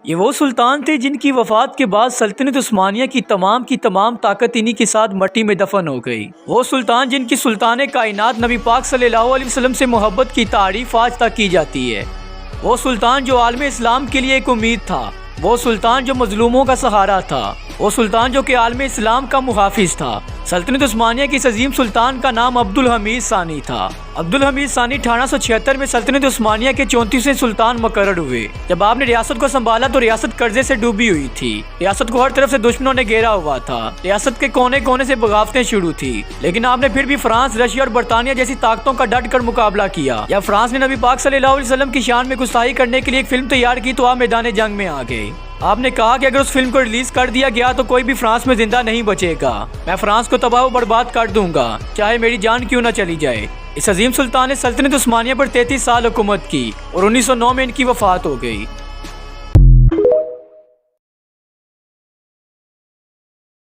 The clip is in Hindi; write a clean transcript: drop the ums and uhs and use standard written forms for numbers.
ये वो सुल्तान थे जिनकी वफात के बाद सल्तनत उस्मानिया की तमाम ताकत इन्हीं के साथ मट्टी में दफन हो गई। वो सुल्तान जिनकी सुल्तान कायनात नबी पाक सल्लल्लाहु अलैहि वसल्लम से मोहब्बत की तारीफ आज तक की जाती है। वो सुल्तान जो आलम इस्लाम के लिए एक उम्मीद था। वो सुल्तान जो मजलूमों का सहारा था। वो सुल्तान जो कि आलम इस्लाम का मुहाफिज था। सल्तनत उस्मानिया की इस अजीम सुल्तान का नाम अब्दुल हमीद सानी था। अब्दुल हमीद सानी 1876 में सल्तनत उस्मानिया के 34वें सुल्तान मुकर्रर हुए। जब आपने रियासत को संभाला तो रियासत कर्जे से डूबी हुई थी। रियासत को हर तरफ से दुश्मनों ने घेरा हुआ था। रियासत के कोने कोने से बगावतें शुरू थी, लेकिन आपने फिर भी फ्रांस, रशिया और बरतानिया जैसी ताकतों का डट कर मुकाबला किया। जब फ्रांस ने नबी पाक सल्लल्लाहु अलैहि वसल्लम की शान में गुस्ताखी करने के लिए एक फिल्म तैयार की तो आप मैदान जंग में आ गए। आपने कहा कि अगर उस फिल्म को रिलीज कर दिया गया तो कोई भी फ्रांस में जिंदा नहीं बचेगा। मैं फ्रांस को तबाह बर्बाद कर दूंगा, चाहे मेरी जान क्यों न चली जाए। इस अजीम सुल्तान ने सल्तनत उस्मानिया पर 33 साल हुकूमत की और 1909 में इनकी वफात हो गई।